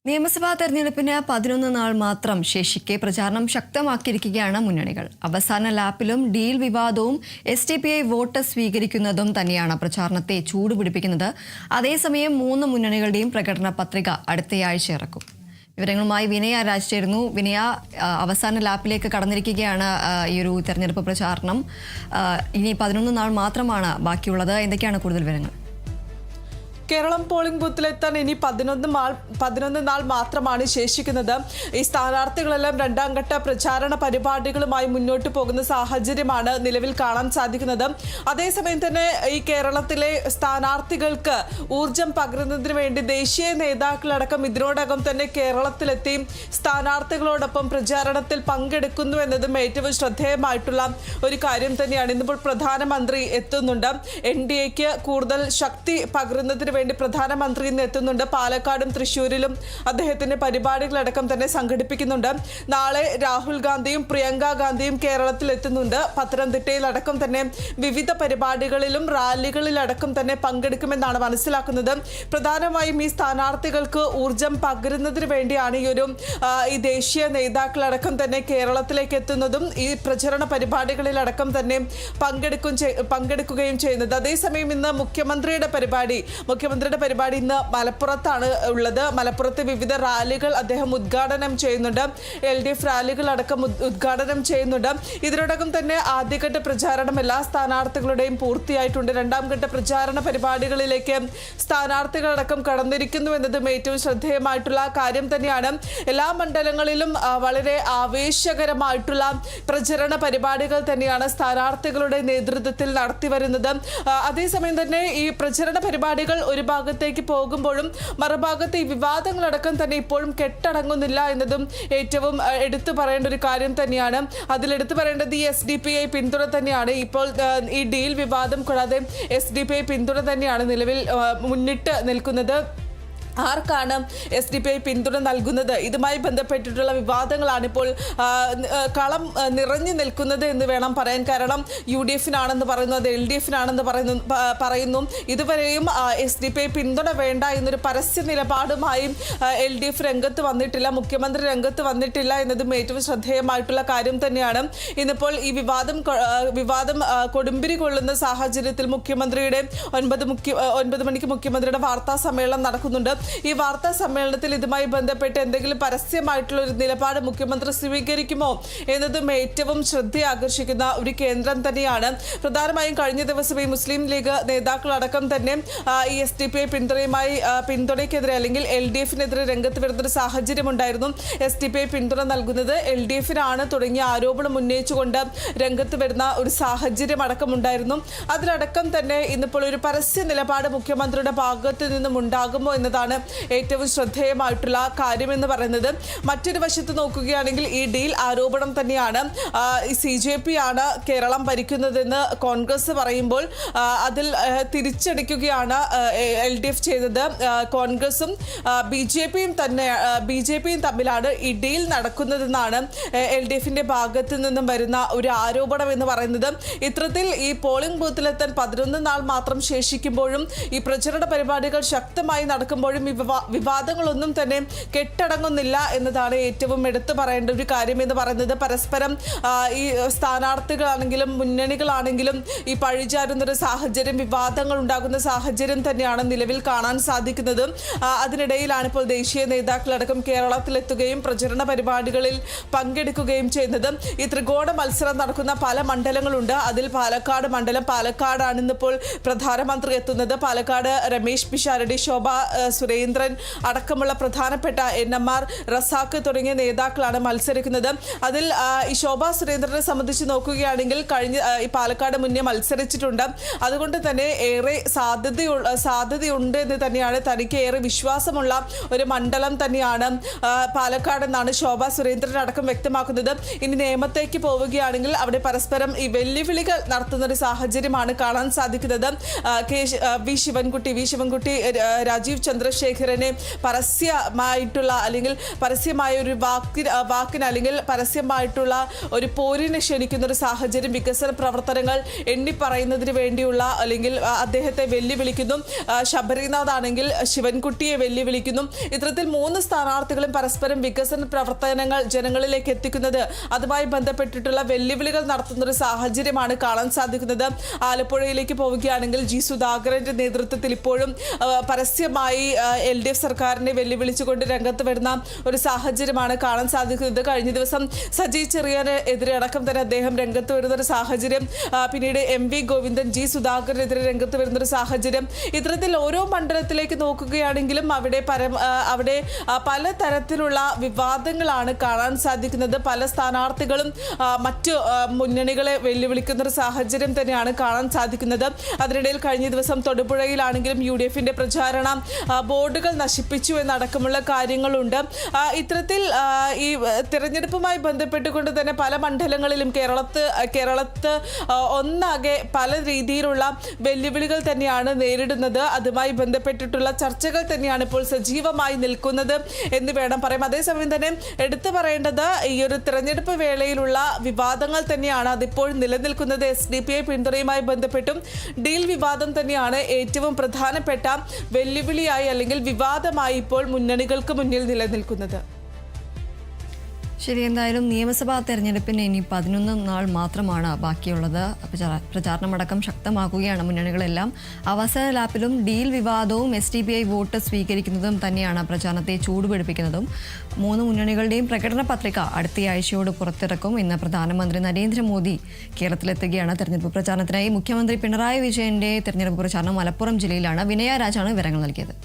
നിയമസഭാ തെരഞ്ഞെടുപ്പിന് 11 നാൾ മാത്രം ശേഷിക്കെ പ്രചാരണം ശക്തമാക്കിയിരിക്കുകയാണ് മുന്നണികൾ. അവസാന ലാപ്പിലും ഡീൽ വിവാദവും SDPI വോട്ട് സ്വീകരിക്കുന്നതും തന്നെയാണ് പ്രചാരണത്തെ ചൂടുപിടിപ്പിക്കുന്നത്. അതേസമയം 3 മുന്നണികളുടെയും പ്രകടന പത്രിക അടുത്തയാഴ്ച ഇറക്കും. വിവരങ്ങളുമായി വിനയ രാജ് ചേരുന്നു. വിനയ, അവസാന ലാപ്പിലേക്ക് കടന്നിരിക്കുകയാണ് ഈ ഒരു തെരഞ്ഞെടുപ്പ് പ്രചാരണം. ഇനി 11 നാൾ മാത്രമാണ് ബാക്കിയുള്ളത്. എന്തൊക്കെയാണ് കൂടുതൽ വിവരങ്ങൾ? കേരളം പോളിംഗ് ബൂത്തിലെത്താൻ ഇനി 11 നാൾ മാത്രമാണ് ശേഷിക്കുന്നത്. ഈ സ്ഥാനാർത്ഥികളെല്ലാം രണ്ടാം ഘട്ട പ്രചാരണ പരിപാടികളുമായി മുന്നോട്ട് പോകുന്ന സാഹചര്യമാണ് നിലവിൽ കാണാൻ സാധിക്കുന്നത്. അതേസമയം തന്നെ ഈ കേരളത്തിലെ സ്ഥാനാർത്ഥികൾക്ക് ഊർജം പകരുന്നതിന് വേണ്ടി ദേശീയ നേതാക്കളടക്കം ഇതിനോടകം തന്നെ കേരളത്തിലെത്തി സ്ഥാനാർത്ഥികളോടൊപ്പം പ്രചാരണത്തിൽ പങ്കെടുക്കുന്നു എന്നതും ഏറ്റവും ശ്രദ്ധേയമായിട്ടുള്ള ഒരു കാര്യം തന്നെയാണ്. ഇന്നിപ്പോൾ പ്രധാനമന്ത്രി എത്തുന്നുണ്ട്. NDAക്ക് കൂടുതൽ ശക്തി പകരുന്നതിന് വേണ്ടി പ്രധാനമന്ത്രി ഇന്ന് എത്തുന്നുണ്ട്. പാലക്കാടും തൃശ്ശൂരിലും അദ്ദേഹത്തിന്റെ പരിപാടികളടക്കം തന്നെ സംഘടിപ്പിക്കുന്നുണ്ട്. നാളെ രാഹുൽ ഗാന്ധിയും പ്രിയങ്ക ഗാന്ധിയും കേരളത്തിൽ എത്തുന്നുണ്ട്. പത്തനംതിട്ടയിലടക്കം തന്നെ വിവിധ പരിപാടികളിലും റാലികളിലടക്കം തന്നെ പങ്കെടുക്കുമെന്നാണ് മനസ്സിലാക്കുന്നത്. പ്രധാനമായും ഈ സ്ഥാനാർത്ഥികൾക്ക് ഊർജം പകരുന്നതിന് വേണ്ടിയാണ് ഈ ദേശീയ നേതാക്കളടക്കം തന്നെ കേരളത്തിലേക്ക് എത്തുന്നതും ഈ പ്രചരണ പരിപാടികളിലടക്കം തന്നെ പങ്കെടുക്കുകയും ചെയ്യുന്നത്. അതേസമയം ഇന്ന് മുഖ്യമന്ത്രിയുടെ പരിപാടി ഇന്ന് മലപ്പുറത്താണ് ഉള്ളത്. മലപ്പുറത്തെ വിവിധ റാലികൾ അദ്ദേഹം ഉദ്ഘാടനം ചെയ്യുന്നുണ്ട്. LDF റാലികളടക്കം ഉദ്ഘാടനം ചെയ്യുന്നുണ്ട്. ഇതിനോടകം തന്നെ ആദ്യഘട്ട പ്രചാരണം എല്ലാ സ്ഥാനാർത്ഥികളുടെയും പൂർത്തിയായിട്ടുണ്ട്. രണ്ടാം ഘട്ട പ്രചാരണ പരിപാടികളിലേക്ക് സ്ഥാനാർത്ഥികളടക്കം കടന്നിരിക്കുന്നു എന്നതും ഏറ്റവും ശ്രദ്ധേയമായിട്ടുള്ള കാര്യം തന്നെയാണ്. എല്ലാ മണ്ഡലങ്ങളിലും വളരെ ആവേശകരമായിട്ടുള്ള പ്രചരണ പരിപാടികൾ തന്നെയാണ് സ്ഥാനാർത്ഥികളുടെ നേതൃത്വത്തിൽ നടത്തി വരുന്നത്. അതേസമയം തന്നെ ഈ പ്രചരണ പരിപാടികൾ ഒരു ഭാഗത്തേക്ക് പോകുമ്പോഴും മറുഭാഗത്ത് ഈ വിവാദങ്ങളടക്കം തന്നെ ഇപ്പോഴും കെട്ടടങ്ങുന്നില്ല എന്നതും ഏറ്റവും എടുത്തു പറയേണ്ട ഒരു കാര്യം തന്നെയാണ്. അതിലെടുത്തു പറയേണ്ടത് ഈ SDPI പിന്തുണ തന്നെയാണ്. ഇപ്പോൾ ഈ ഡീൽ വിവാദം കൂടാതെ SDPI പിന്തുണ തന്നെയാണ് നിലവിൽ മുന്നിട്ട് നിൽക്കുന്നത്. ആർക്കാണ് SDPI പിന്തുണ നൽകുന്നത്? ഇതുമായി ബന്ധപ്പെട്ടിട്ടുള്ള വിവാദങ്ങളാണ് ഇപ്പോൾ കളം നിറഞ്ഞു നിൽക്കുന്നത് എന്ന് വേണം പറയാൻ. കാരണം UDFനാണെന്ന് പറയുന്നത് LDFനാണെന്ന് പറയുന്നു. ഇതുവരെയും SDPI പിന്തുണ വേണ്ട എന്നൊരു പരസ്യ നിലപാടുമായും LDF രംഗത്ത് വന്നിട്ടില്ല, മുഖ്യമന്ത്രി രംഗത്ത് വന്നിട്ടില്ല എന്നതും ഏറ്റവും ശ്രദ്ധേയമായിട്ടുള്ള കാര്യം തന്നെയാണ്. ഇന്നിപ്പോൾ ഈ വിവാദം കൊടുമ്പിരി കൊള്ളുന്ന സാഹചര്യത്തിൽ മുഖ്യമന്ത്രിയുടെ 9 മണിക്ക് മുഖ്യമന്ത്രിയുടെ വാർത്താ സമ്മേളനം നടക്കുന്നുണ്ട്. ഈ വാർത്താ സമ്മേളനത്തിൽ ഇതുമായി ബന്ധപ്പെട്ട് എന്തെങ്കിലും പരസ്യമായിട്ടുള്ള ഒരു നിലപാട് മുഖ്യമന്ത്രി സ്വീകരിക്കുമോ എന്നതും ഏറ്റവും ശ്രദ്ധയാകർഷിക്കുന്ന ഒരു കേന്ദ്രം തന്നെയാണ്. പ്രധാനമായും കഴിഞ്ഞ ദിവസം ഈ മുസ്ലിം ലീഗ് നേതാക്കളടക്കം തന്നെ ഈ SDPI പിന്തുണയ്ക്കെതിരെ അല്ലെങ്കിൽ LDFനെതിരെ രംഗത്ത് വരുന്നൊരു സാഹചര്യം ഉണ്ടായിരുന്നു. SDPI പിന്തുണ നൽകുന്നത് LDFനാണ് തുടങ്ങിയ ആരോപണം ഉന്നയിച്ചുകൊണ്ട് രംഗത്ത് വരുന്ന ഒരു സാഹചര്യം അടക്കമുണ്ടായിരുന്നു. അതിലടക്കം തന്നെ ഇന്നിപ്പോൾ ഒരു പരസ്യ നിലപാട് മുഖ്യമന്ത്രിയുടെ ഭാഗത്ത് നിന്നും ഉണ്ടാകുമോ എന്നതാണ് ഏറ്റവും ശ്രദ്ധേയമായിട്ടുള്ള കാര്യമെന്ന് പറയുന്നത്. മറ്റൊരു വശത്ത് നോക്കുകയാണെങ്കിൽ ഈ ഡീൽ ആരോപണം തന്നെയാണ്. CJP ആണ് കേരളം ഭരിക്കുന്നതെന്ന് കോൺഗ്രസ് പറയുമ്പോൾ അതിൽ തിരിച്ചടിക്കുകയാണ് LDF ചെയ്തത്. കോൺഗ്രസും BJPയും തമ്മിലാണ് ഈ ഡീൽ നടക്കുന്നതെന്നാണ് LDFന്റെ ഭാഗത്ത് നിന്നും വരുന്ന ഒരു ആരോപണം എന്ന് പറയുന്നത്. ഇത്തരത്തിൽ ഈ പോളിംഗ് ബൂത്തിലെത്താൻ 11 നാൾ മാത്രം ശേഷിക്കുമ്പോഴും ഈ പ്രചരണ പരിപാടികൾ ശക്തമായി നടക്കുമ്പോഴും ഈ വിവാദങ്ങളൊന്നും തന്നെ കെട്ടടങ്ങുന്നില്ല എന്നതാണ് ഏറ്റവും എടുത്തു പറയേണ്ട ഒരു കാര്യം എന്ന് പറയുന്നത്. പരസ്പരം ഈ സ്ഥാനാർത്ഥികളാണെങ്കിലും മുന്നണികളാണെങ്കിലും ഈ പഴിചാരുന്നൊരു സാഹചര്യം, വിവാദങ്ങൾ ഉണ്ടാകുന്ന സാഹചര്യം തന്നെയാണ് നിലവിൽ കാണാൻ സാധിക്കുന്നത്. അതിനിടയിലാണ് ഇപ്പോൾ ദേശീയ നേതാക്കളടക്കം കേരളത്തിലെത്തുകയും പ്രചരണ പരിപാടികളിൽ പങ്കെടുക്കുകയും ചെയ്യുന്നത്. ഈ ത്രികോണ മത്സരം നടക്കുന്ന പല മണ്ഡലങ്ങളുണ്ട്. അതിൽ പാലക്കാടാണ് ഇന്നിപ്പോൾ പ്രധാനമന്ത്രി എത്തുന്നത്. പാലക്കാട് രമേശ് പിഷാരടി, ശോഭ സുരേന്ദ്രൻ അടക്കമുള്ള പ്രധാനപ്പെട്ട NMR, റസാഖ് തുടങ്ങിയ നേതാക്കളാണ് മത്സരിക്കുന്നത്. അതിൽ ഈ ശോഭ സുരേന്ദ്രനെ സംബന്ധിച്ച് നോക്കുകയാണെങ്കിൽ ഈ പാലക്കാട് മുന്നേ മത്സരിച്ചിട്ടുണ്ട്. അതുകൊണ്ട് തന്നെ ഏറെ സാധ്യതയുണ്ട് എന്ന് തന്നെയാണ്, തനിക്ക് ഏറെ വിശ്വാസമുള്ള ഒരു മണ്ഡലം തന്നെയാണ് പാലക്കാട് എന്നാണ് ശോഭ സുരേന്ദ്രൻ അടക്കം വ്യക്തമാക്കുന്നത്. ഇനി നിയമത്തേക്ക് പോവുകയാണെങ്കിൽ അവിടെ പരസ്പരം ഈ വെല്ലുവിളികൾ നടത്തുന്ന ഒരു സാഹചര്യമാണ് കാണാൻ സാധിക്കുന്നത്. വി ശിവൻകുട്ടി, രാജീവ് ചന്ദ്രശേഖർ ചന്ദ്രശേഖരനെ പരസ്യമായിട്ടുള്ള അല്ലെങ്കിൽ പരസ്യമായ ഒരു വാക്കിന് അല്ലെങ്കിൽ പരസ്യമായിട്ടുള്ള ഒരു പോരിനെ ക്ഷണിക്കുന്ന ഒരു സാഹചര്യം, വികസന പ്രവർത്തനങ്ങൾ എണ്ണി പറയുന്നതിന് വേണ്ടിയുള്ള അല്ലെങ്കിൽ അദ്ദേഹത്തെ വെല്ലുവിളിക്കുന്നു. ശബരിനാഥ് ആണെങ്കിൽ ശിവൻകുട്ടിയെ വെല്ലുവിളിക്കുന്നു. ഇത്തരത്തിൽ 3 സ്ഥാനാർത്ഥികളും പരസ്പരം വികസന പ്രവർത്തനങ്ങൾ ജനങ്ങളിലേക്ക് എത്തിക്കുന്നത്, അതുമായി ബന്ധപ്പെട്ടിട്ടുള്ള വെല്ലുവിളികൾ നടത്തുന്ന ഒരു സാഹചര്യമാണ് കാണാൻ സാധിക്കുന്നത്. ആലപ്പുഴയിലേക്ക് പോവുകയാണെങ്കിൽ ജി സുധാകരന്റെ നേതൃത്വത്തിൽ ഇപ്പോഴും പരസ്യമായി LDF സർക്കാരിനെ വെല്ലുവിളിച്ചുകൊണ്ട് രംഗത്ത് വരുന്ന ഒരു സാഹചര്യമാണ് കാണാൻ സാധിക്കുന്നത്. കഴിഞ്ഞ ദിവസം സജി ചെറിയാന് എതിരെ അടക്കം തന്നെ അദ്ദേഹം രംഗത്ത് വരുന്ന ഒരു സാഹചര്യം, പിന്നീട് MV ഗോവിന്ദൻ ജി സുധാകരനെതിരെ രംഗത്ത് വരുന്ന ഒരു സാഹചര്യം. ഇത്തരത്തിൽ ഓരോ മണ്ഡലത്തിലേക്ക് നോക്കുകയാണെങ്കിലും അവിടെ പലതരത്തിലുള്ള വിവാദങ്ങളാണ് കാണാൻ സാധിക്കുന്നത്. പല സ്ഥാനാർത്ഥികളും മറ്റു മുന്നണികളെ വെല്ലുവിളിക്കുന്ന ഒരു സാഹചര്യം തന്നെയാണ് കാണാൻ സാധിക്കുന്നത്. അതിനിടയിൽ കഴിഞ്ഞ ദിവസം തൊടുപുഴയിലാണെങ്കിലും UDFന്റെ പ്രചാരണ ബോർഡുകൾ നശിപ്പിച്ചു എന്നടക്കമുള്ള കാര്യങ്ങളുണ്ട്. ഇത്തരത്തിൽ ഈ തിരഞ്ഞെടുപ്പുമായി ബന്ധപ്പെട്ടുകൊണ്ട് തന്നെ പല മണ്ഡലങ്ങളിലും കേരളത്ത് ഒന്നാകെ പല രീതിയിലുള്ള വെല്ലുവിളികൾ തന്നെയാണ് നേരിടുന്നത്. അതുമായി ബന്ധപ്പെട്ടിട്ടുള്ള ചർച്ചകൾ തന്നെയാണ് ഇപ്പോൾ സജീവമായി നിൽക്കുന്നത് എന്ന് വേണം പറയാം. അതേസമയം തന്നെ എടുത്തു പറയേണ്ടത് ഈ ഒരു തിരഞ്ഞെടുപ്പ് വേളയിലുള്ള വിവാദങ്ങൾ തന്നെയാണ് അതിപ്പോൾ നിലനിൽക്കുന്നത്. SDPI പിന്തുണയുമായി ബന്ധപ്പെട്ടും ഡീൽ വിവാദം തന്നെയാണ് ഏറ്റവും പ്രധാനപ്പെട്ട വെല്ലുവിളിയായി അല്ലെങ്കിൽ വിവാദമായി ഇപ്പോൾ മുന്നണികൾക്ക് മുന്നിൽ നിലനിൽക്കുന്നത്. ശരി, എന്തായാലും നിയമസഭാ തെരഞ്ഞെടുപ്പിന് ഇനി 11 നാൾ മാത്രമാണ് ബാക്കിയുള്ളത്. പ്രചാരണമടക്കം ശക്തമാക്കുകയാണ് മുന്നണികളെല്ലാം. അവസാന ലാപ്പിലും ഡീൽ വിവാദവും SDPI വോട്ട് സ്വീകരിക്കുന്നതും തന്നെയാണ് പ്രചാരണത്തെ ചൂടുപിടിപ്പിക്കുന്നതും. 3 മുന്നണികളുടെയും പ്രകടന പത്രിക അടുത്തയാഴ്ചയോട് പുറത്തിറക്കും. ഇന്ന് പ്രധാനമന്ത്രി നരേന്ദ്രമോദി കേരളത്തിലെത്തുകയാണ് തെരഞ്ഞെടുപ്പ് പ്രചാരണത്തിനായി. മുഖ്യമന്ത്രി പിണറായി വിജയന്റെ തെരഞ്ഞെടുപ്പ് പ്രചാരണം മലപ്പുറം ജില്ലയിലാണ്. വിനയ രാജാണ് വിവരങ്ങൾ നൽകിയത്.